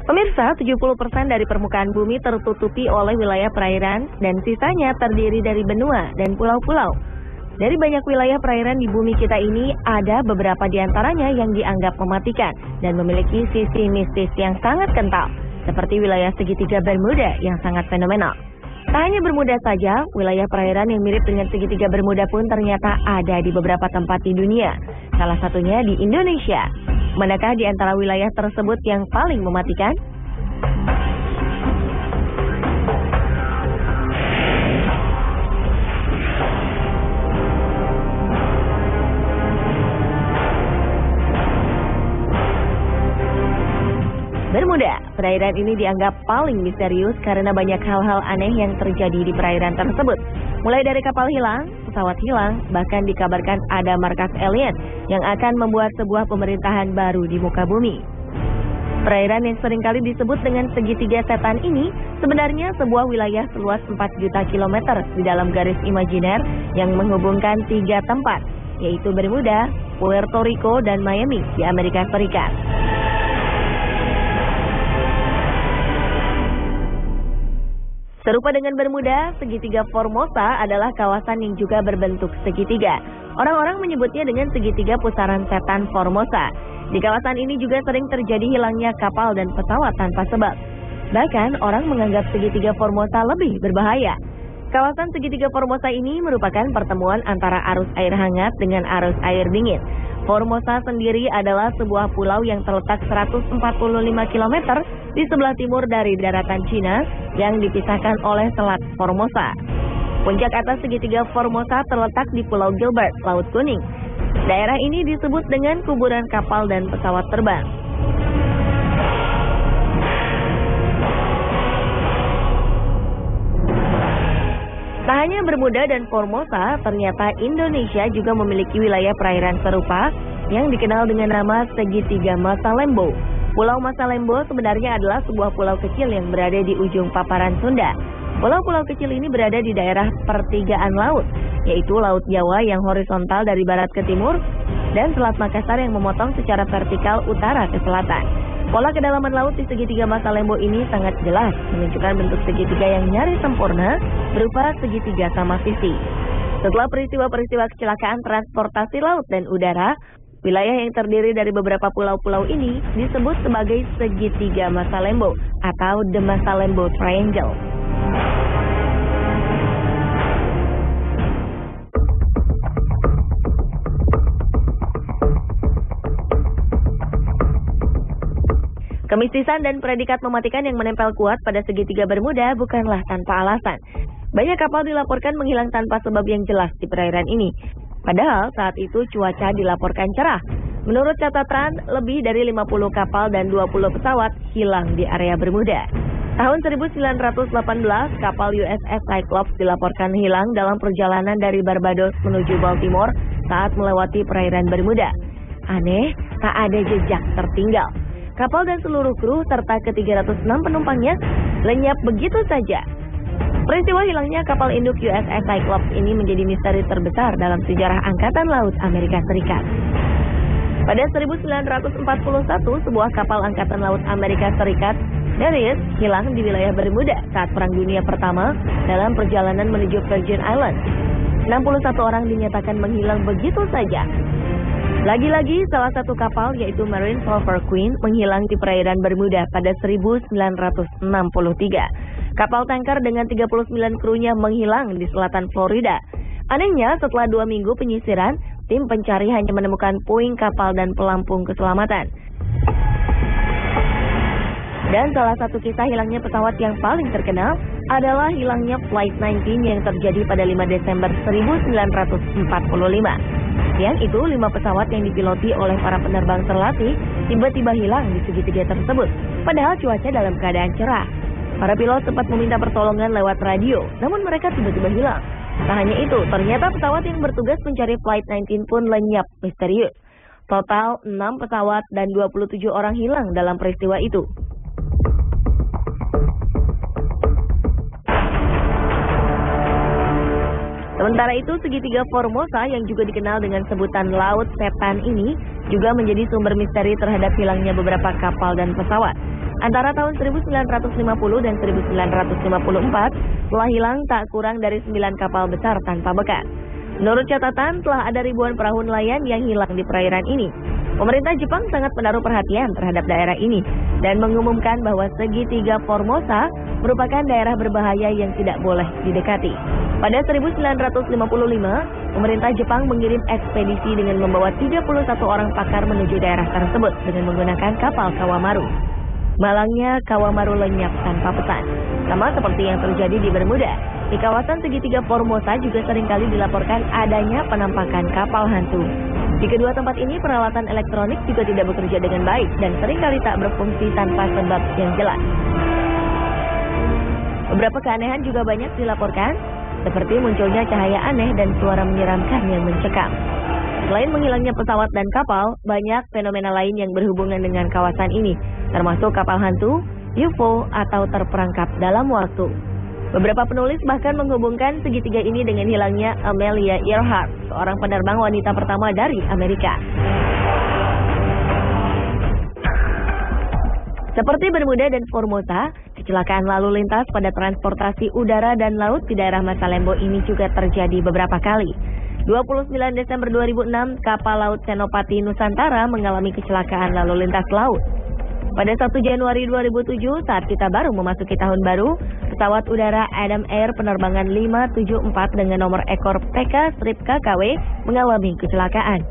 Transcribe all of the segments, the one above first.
Pemirsa, 70% dari permukaan bumi tertutupi oleh wilayah perairan dan sisanya terdiri dari benua dan pulau-pulau. Dari banyak wilayah perairan di bumi kita ini, ada beberapa di antaranya yang dianggap mematikan dan memiliki sisi mistis yang sangat kental, seperti wilayah segitiga Bermuda yang sangat fenomenal. Tak hanya Bermuda saja, wilayah perairan yang mirip dengan segitiga Bermuda pun ternyata ada di beberapa tempat di dunia, salah satunya di Indonesia. Manakah di antara wilayah tersebut yang paling mematikan? Bermuda, perairan ini dianggap paling misterius karena banyak hal-hal aneh yang terjadi di perairan tersebut. Mulai dari kapal hilang, pesawat hilang, bahkan dikabarkan ada markas alien yang akan membuat sebuah pemerintahan baru di muka bumi. Perairan yang seringkali disebut dengan segitiga setan ini sebenarnya sebuah wilayah seluas 4 juta kilometer di dalam garis imajiner yang menghubungkan 3 tempat, yaitu Bermuda, Puerto Rico, dan Miami di Amerika Serikat. Serupa dengan Bermuda, segitiga Formosa adalah kawasan yang juga berbentuk segitiga. Orang-orang menyebutnya dengan segitiga pusaran setan Formosa. Di kawasan ini juga sering terjadi hilangnya kapal dan pesawat tanpa sebab. Bahkan orang menganggap segitiga Formosa lebih berbahaya. Kawasan segitiga Formosa ini merupakan pertemuan antara arus air hangat dengan arus air dingin. Formosa sendiri adalah sebuah pulau yang terletak 145 km di sebelah timur dari daratan Cina yang dipisahkan oleh Selat Formosa. Puncak atas segitiga Formosa terletak di Pulau Gilbert, Laut Kuning. Daerah ini disebut dengan kuburan kapal dan pesawat terbang. Tak hanya Bermuda dan Formosa, ternyata Indonesia juga memiliki wilayah perairan serupa yang dikenal dengan nama segitiga Masalembo. Pulau Masalembo sebenarnya adalah sebuah pulau kecil yang berada di ujung paparan Sunda. Pulau-pulau kecil ini berada di daerah pertigaan laut, yaitu Laut Jawa yang horizontal dari barat ke timur dan Selat Makassar yang memotong secara vertikal utara ke selatan. Pola kedalaman laut di segitiga Masalembo ini sangat jelas, menunjukkan bentuk segitiga yang nyaris sempurna berupa segitiga sama sisi. Setelah peristiwa-peristiwa kecelakaan transportasi laut dan udara, wilayah yang terdiri dari beberapa pulau-pulau ini disebut sebagai segitiga Masalembo atau The Masalembo Triangle. Kemistisan dan predikat mematikan yang menempel kuat pada segitiga Bermuda bukanlah tanpa alasan. Banyak kapal dilaporkan menghilang tanpa sebab yang jelas di perairan ini. Padahal saat itu cuaca dilaporkan cerah. Menurut catatan, lebih dari 50 kapal dan 20 pesawat hilang di area Bermuda. Tahun 1918, kapal USS Cyclops dilaporkan hilang dalam perjalanan dari Barbados menuju Baltimore saat melewati perairan Bermuda. Aneh, tak ada jejak tertinggal. Kapal dan seluruh kru serta ke-306 penumpangnya lenyap begitu saja. Peristiwa hilangnya kapal induk USS Cyclops ini menjadi misteri terbesar dalam sejarah Angkatan Laut Amerika Serikat. Pada 1941, sebuah kapal Angkatan Laut Amerika Serikat, Darius, hilang di wilayah Bermuda saat Perang Dunia Pertama dalam perjalanan menuju Virgin Islands. 61 orang dinyatakan menghilang begitu saja. Lagi-lagi, salah satu kapal yaitu Marine Silver Queen menghilang di perairan Bermuda pada 1963. Kapal tanker dengan 39 krunya menghilang di selatan Florida. Anehnya, setelah 2 minggu penyisiran, tim pencari hanya menemukan puing kapal dan pelampung keselamatan. Dan salah satu kisah hilangnya pesawat yang paling terkenal adalah hilangnya Flight 19 yang terjadi pada 5 Desember 1945. Siang itu, 5 pesawat yang dipiloti oleh para penerbang terlatih tiba-tiba hilang di segitiga tersebut, padahal cuaca dalam keadaan cerah. Para pilot sempat meminta pertolongan lewat radio, namun mereka tiba-tiba hilang. Tak hanya itu, ternyata pesawat yang bertugas mencari Flight 19 pun lenyap misterius. Total 6 pesawat dan 27 orang hilang dalam peristiwa itu. Sementara itu, segitiga Formosa yang juga dikenal dengan sebutan Laut Setan ini juga menjadi sumber misteri terhadap hilangnya beberapa kapal dan pesawat. Antara tahun 1950 dan 1954 telah hilang tak kurang dari 9 kapal besar tanpa bekas. Menurut catatan, telah ada ribuan perahu nelayan yang hilang di perairan ini. Pemerintah Jepang sangat menaruh perhatian terhadap daerah ini dan mengumumkan bahwa segitiga Formosa merupakan daerah berbahaya yang tidak boleh didekati. Pada 1955, pemerintah Jepang mengirim ekspedisi dengan membawa 31 orang pakar menuju daerah tersebut dengan menggunakan kapal Kawamaru. Malangnya Kawamaru lenyap tanpa pesan, sama seperti yang terjadi di Bermuda. Di kawasan segitiga Formosa juga seringkali dilaporkan adanya penampakan kapal hantu. Di kedua tempat ini peralatan elektronik juga tidak bekerja dengan baik dan seringkali tak berfungsi tanpa sebab yang jelas. Beberapa keanehan juga banyak dilaporkan, seperti munculnya cahaya aneh dan suara menyeramkan yang mencekam. Selain menghilangnya pesawat dan kapal, banyak fenomena lain yang berhubungan dengan kawasan ini, termasuk kapal hantu, UFO, atau terperangkap dalam waktu. Beberapa penulis bahkan menghubungkan segitiga ini dengan hilangnya Amelia Earhart, seorang penerbang wanita pertama dari Amerika. Seperti Bermuda dan Formosa, kecelakaan lalu lintas pada transportasi udara dan laut di daerah Masalembo ini juga terjadi beberapa kali. 29 Desember 2006, kapal laut Senopati Nusantara mengalami kecelakaan lalu lintas laut. Pada 1 Januari 2007, saat kita baru memasuki tahun baru, pesawat udara Adam Air penerbangan 574 dengan nomor ekor PK-KKW mengalami kecelakaan.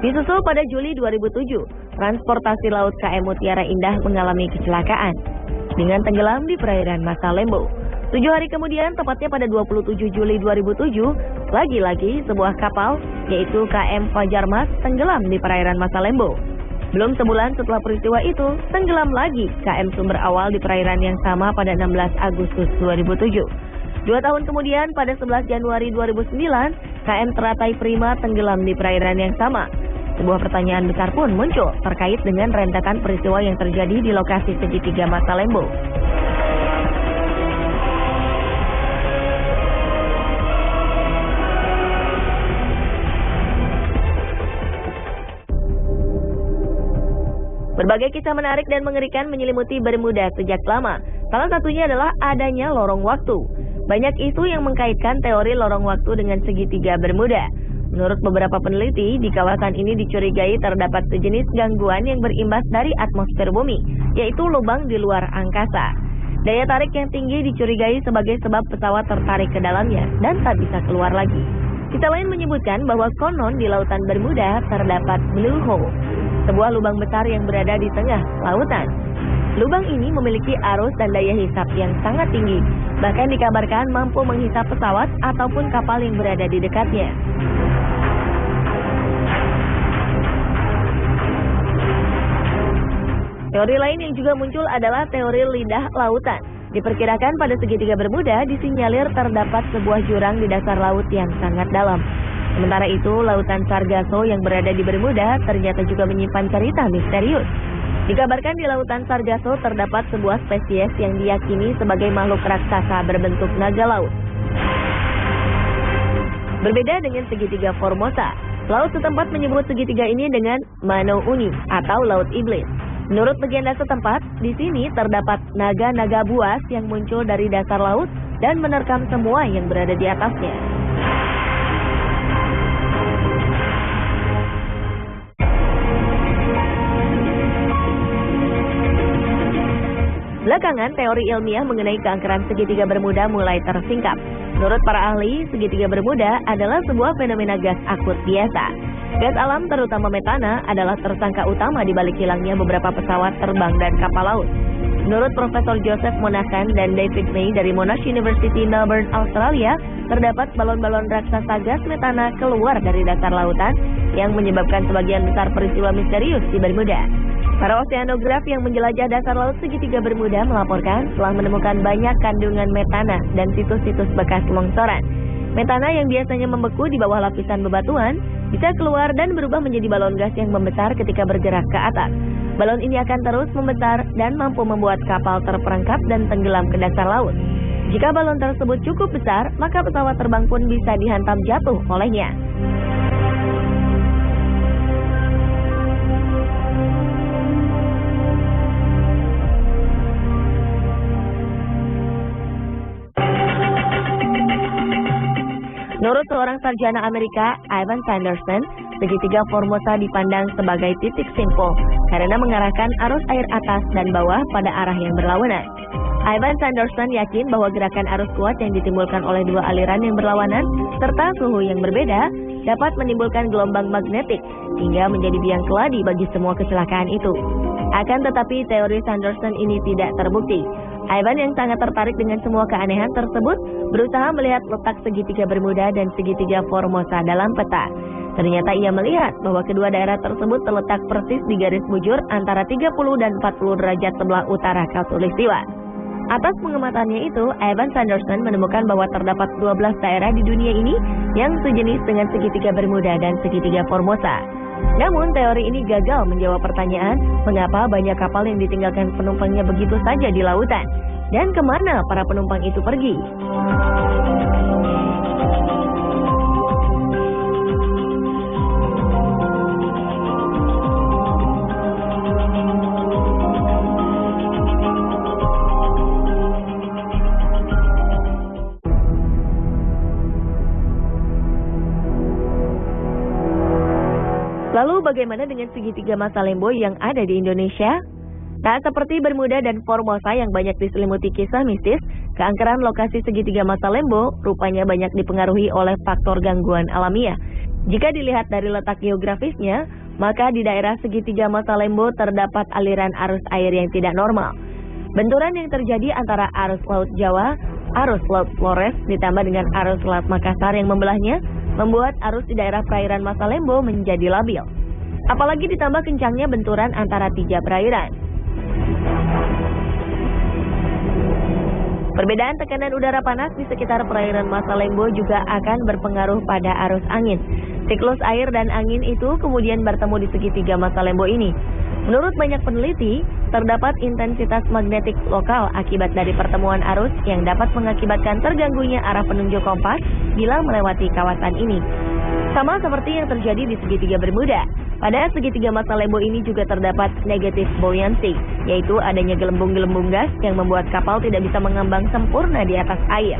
Disusul pada Juli 2007, transportasi laut KM Mutiara Indah mengalami kecelakaan dengan tenggelam di perairan Masalembo. 7 hari kemudian, tepatnya pada 27 Juli 2007, lagi-lagi sebuah kapal, yaitu KM Fajar Mas, tenggelam di perairan Masalembo. Belum sebulan setelah peristiwa itu, tenggelam lagi KM Sumber Awal di perairan yang sama pada 16 Agustus 2007. 2 tahun kemudian, pada 11 Januari 2009, KM Teratai Prima tenggelam di perairan yang sama. Sebuah pertanyaan besar pun muncul terkait dengan rentetan peristiwa yang terjadi di lokasi segitiga Masalembo. Berbagai kisah menarik dan mengerikan menyelimuti Bermuda sejak lama. Salah satunya adalah adanya lorong waktu. Banyak isu yang mengkaitkan teori lorong waktu dengan segitiga Bermuda. Menurut beberapa peneliti, di kawasan ini dicurigai terdapat sejenis gangguan yang berimbas dari atmosfer bumi, yaitu lubang di luar angkasa. Daya tarik yang tinggi dicurigai sebagai sebab pesawat tertarik ke dalamnya dan tak bisa keluar lagi. Kisah lain menyebutkan bahwa konon di lautan Bermuda terdapat blue hole, sebuah lubang besar yang berada di tengah lautan. Lubang ini memiliki arus dan daya hisap yang sangat tinggi, bahkan dikabarkan mampu menghisap pesawat ataupun kapal yang berada di dekatnya. Teori lain yang juga muncul adalah teori lidah lautan. Diperkirakan pada segitiga Bermuda disinyalir terdapat sebuah jurang di dasar laut yang sangat dalam. Sementara itu, lautan Sargasso yang berada di Bermuda ternyata juga menyimpan cerita misterius. Dikabarkan di lautan Sargasso terdapat sebuah spesies yang diyakini sebagai makhluk raksasa berbentuk naga laut. Berbeda dengan segitiga Formosa, laut setempat menyebut segitiga ini dengan Mano Uni atau Laut Iblis. Menurut legenda setempat, di sini terdapat naga-naga buas yang muncul dari dasar laut dan menerkam semua yang berada di atasnya. Belakangan, teori ilmiah mengenai keangkeran segitiga Bermuda mulai tersingkap. Menurut para ahli, segitiga Bermuda adalah sebuah fenomena gas akut biasa. Gas alam, terutama metana, adalah tersangka utama di balik hilangnya beberapa pesawat terbang dan kapal laut. Menurut Profesor Joseph Monahan dan David May dari Monash University Melbourne, Australia, terdapat balon-balon raksasa gas metana keluar dari dasar lautan yang menyebabkan sebagian besar peristiwa misterius di Bermuda. Para oseanograf yang menjelajah dasar laut segitiga Bermuda melaporkan telah menemukan banyak kandungan metana dan situs-situs bekas longsoran. Metana yang biasanya membeku di bawah lapisan bebatuan bisa keluar dan berubah menjadi balon gas yang membesar ketika bergerak ke atas. Balon ini akan terus membesar dan mampu membuat kapal terperangkap dan tenggelam ke dasar laut. Jika balon tersebut cukup besar, maka pesawat terbang pun bisa dihantam jatuh olehnya. Menurut seorang sarjana Amerika, Ivan Sanderson, segitiga Formosa dipandang sebagai titik simpul karena mengarahkan arus air atas dan bawah pada arah yang berlawanan. Ivan Sanderson yakin bahwa gerakan arus kuat yang ditimbulkan oleh dua aliran yang berlawanan serta suhu yang berbeda dapat menimbulkan gelombang magnetik hingga menjadi biang keladi bagi semua kecelakaan itu. Akan tetapi teori Sanderson ini tidak terbukti. Ivan yang sangat tertarik dengan semua keanehan tersebut berusaha melihat letak segitiga Bermuda dan segitiga Formosa dalam peta. Ternyata ia melihat bahwa kedua daerah tersebut terletak persis di garis bujur antara 30 dan 40 derajat sebelah utara Khatulistiwa. Atas pengamatannya itu, Ivan Sanderson menemukan bahwa terdapat 12 daerah di dunia ini yang sejenis dengan segitiga Bermuda dan segitiga Formosa. Namun, teori ini gagal menjawab pertanyaan mengapa banyak kapal yang ditinggalkan penumpangnya begitu saja di lautan, dan kemana para penumpang itu pergi. Lalu bagaimana dengan segitiga Masalembo yang ada di Indonesia? Tak seperti Bermuda dan Formosa yang banyak diselimuti kisah mistis, keangkeran lokasi segitiga Masalembo rupanya banyak dipengaruhi oleh faktor gangguan alamiah. Jika dilihat dari letak geografisnya, maka di daerah segitiga Masalembo terdapat aliran arus air yang tidak normal. Benturan yang terjadi antara arus Laut Jawa, arus Laut Flores ditambah dengan arus Laut Makassar yang membelahnya, membuat arus di daerah perairan Masalembo menjadi labil. Apalagi ditambah kencangnya benturan antara tiga perairan. Perbedaan tekanan udara panas di sekitar perairan Masalembo juga akan berpengaruh pada arus angin. Siklus air dan angin itu kemudian bertemu di segitiga Masalembo ini. Menurut banyak peneliti, terdapat intensitas magnetik lokal akibat dari pertemuan arus yang dapat mengakibatkan terganggunya arah penunjuk kompas bila melewati kawasan ini. Sama seperti yang terjadi di segitiga Bermuda, pada segitiga Masalembo ini juga terdapat negative buoyancy, yaitu adanya gelembung-gelembung gas yang membuat kapal tidak bisa mengambang sempurna di atas air.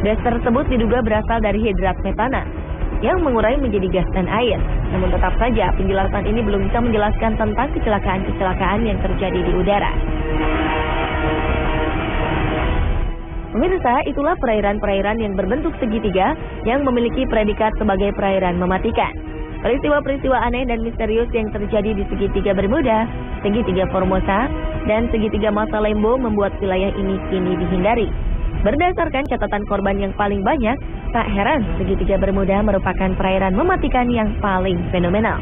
Gas tersebut diduga berasal dari hidrat metana yang mengurai menjadi gas dan air. Namun tetap saja penjelasan ini belum bisa menjelaskan tentang kecelakaan-kecelakaan yang terjadi di udara. Pemirsa, itulah perairan-perairan yang berbentuk segitiga yang memiliki predikat sebagai perairan mematikan. Peristiwa-peristiwa aneh dan misterius yang terjadi di segitiga Bermuda, segitiga Formosa, dan segitiga Masalembo membuat wilayah ini kini dihindari. Berdasarkan catatan korban yang paling banyak, tak heran segitiga Bermuda merupakan perairan mematikan yang paling fenomenal.